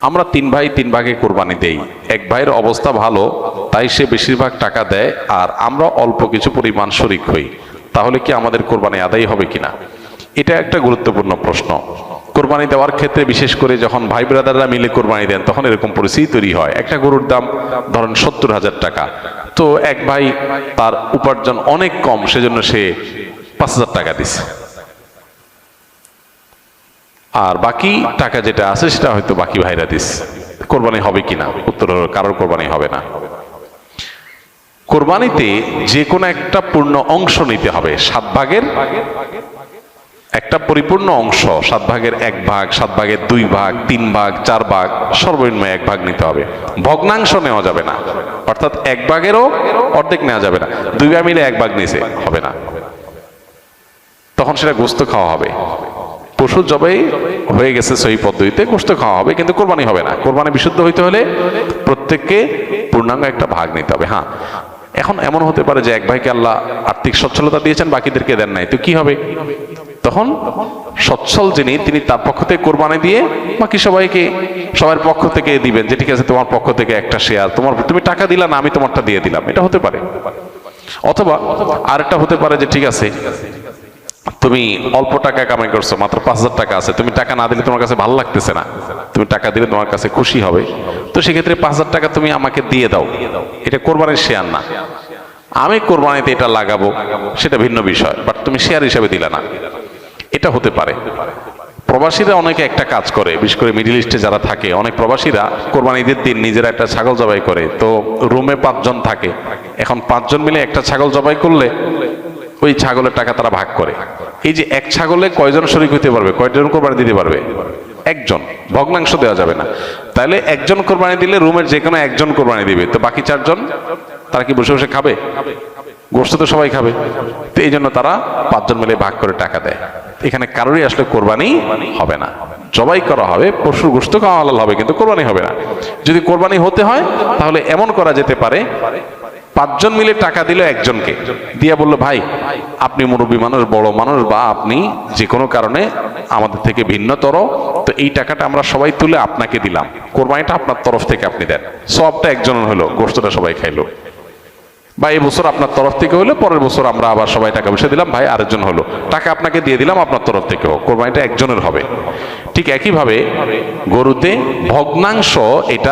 আমরা তিন ভাই তিন ভাগে কোরবানি দেই। এক ভাইয়ের অবস্থা ভালো, তাই সে বেশিরভাগ টাকা দেয়, আর আমরা অল্প কিছু পরিমাণ শরিক হই। তাহলে কি আমাদের কোরবানি আদায় হবে কিনা? এটা একটা গুরুত্বপূর্ণ প্রশ্ন। কোরবানি দেওয়ার ক্ষেত্রে বিশেষ করে যখন ভাই ব্রাদাররা মিলে কোরবানি দেন, তখন এরকম পরিস্থিতি তৈরি হয়। একটা গরুর দাম ধরেন 70,000 টাকা, তো এক ভাই তার উপার্জন অনেক কম, সেজন্য সে 5,000 টাকা দিচ্ছে, আর বাকি টাকা যেটা আছে সেটা হয়তো বাকি ভাইরা দিস। কোরবানি হবে কিনা? উত্তর হলো কারোর কোরবানি হবে না। কোরবানিতে যে কোনো একটা পূর্ণ অংশ নিতে হবে। 7 ভাগের একটা পরিপূর্ণ অংশ, 7 ভাগের 1 ভাগ, 7 ভাগের 2 ভাগ, 3 ভাগ, 4 ভাগ, সর্বনিম্ন 1 ভাগ নিতে হবে। ভগ্নাংশ নেওয়া যাবে না, অর্থাৎ 1 ভাগেরও অর্ধেক নেওয়া যাবে না। 2 ভাগ মিলে 1 ভাগ নিছে হবে না, তখন সেটা গোস্ত খাওয়া হবে। পশু জবাই হয়ে গেছে সহি পদ্ধতিতে, গোস্ত খাওয়া হবে, কিন্তু কোরবানি হবে না। কোরবানি বিশুদ্ধ হইতে হলে প্রত্যেককে পূর্ণাঙ্গ একটা ভাগ নিতে হবে। হ্যাঁ, এখন এমন হতে পারে যে এক ভাইকে আল্লাহ আর্থিক সচ্ছলতা দিয়েছেন, বাকিদেরকে দেন নাই, তো কি হবে? তখন সচ্ছল যিনি, তিনি তার পক্ষ থেকে কোরবানি দিয়ে বাকি সবাইকে সবার পক্ষ থেকে দিবেন, যে ঠিক আছে তোমার পক্ষ থেকে একটা শেয়ার, তুমি টাকা দিলা না, আমি তোমারটা দিয়ে দিলাম। এটা হতে পারে। অথবা আরেকটা হতে পারে যে ঠিক আছে, তুমি অল্প টাকা কামাই করছো, মাত্র 5,000 টাকা আছে, তুমি টাকা না দিলে তোমার কাছে ভালো লাগতেছে না, তুমি টাকা দিলে তোমার কাছে খুশি হবে, তো সেক্ষেত্রে 5,000 টাকা তুমি আমাকে দিয়ে দাও। এটা কোরবানির শেয়ার না। আমি কোরবানিতে এটা লাগাবো সেটা ভিন্ন বিষয়, বাট তুমি শেয়ার হিসাবে দিলে না, এটা হতে পারে। প্রবাসীরা অনেকে একটা কাজ করে, বিশেষ করে মিডিল ইস্টে যারা থাকে, অনেক প্রবাসীরা কোরবানি ঈদের দিন নিজেরা একটা ছাগল জবাই করে। তো রুমে 5 জন থাকে, এখন 5 জন মিলে একটা ছাগল জবাই করলে ওই ছাগলের টাকা তারা ভাগ করে। এই যে এক ছাগলে কয়জন শরিক হইতে পারবে, কয়জন কোরবানি দিতে পারবে? একজন। ভগ্নাংশ দেওয়া যাবে না। তাহলে একজন কোরবানি দিলে রুমের যে কোনো একজন কোরবানি দিবে, তো বাকি 4 জন তারা কি বসে বসে খাবে? গোস্ত তো সবাই খাবে। তো এই জন্য তারা 5 জন মিলে ভাগ করে টাকা দেয়। এখানে কারোরই আসলে কোরবানি হবে না। জবাই করা হবে, পশুর গোস্ত খাওয়া হালাল হবে, কিন্তু কোরবানি হবে না। যদি কোরবানি হতে হয় তাহলে এমন করা যেতে পারে, 5 জন মিলে টাকা দিল একজনকে, দিয়া বললো ভাই আপনি মুরব্বী মানুষ, বড় মানুষ, বা আপনি যে কোনো কারণে আমাদের থেকে ভিন্নতর, তো এই টাকাটা আমরা সবাই তুলে আপনাকে দিলাম, কোরবানিটা আপনার তরফ থেকে আপনি দেন। সবটা একজনের হলো, গোস্তটা সবাই খাইলো। বা এই বছর আপনার তরফ থেকে হলো, পরের বছর আমরা আবার সবাই টাকা পয়সা দিলাম, ভাই আরেকজন হলো, টাকা আপনাকে দিয়ে দিলাম আপনার তরফ থেকেও, কোরবানিটা একজনের হবে। ঠিক একইভাবে গরুতে ভগ্নাংশ, এটা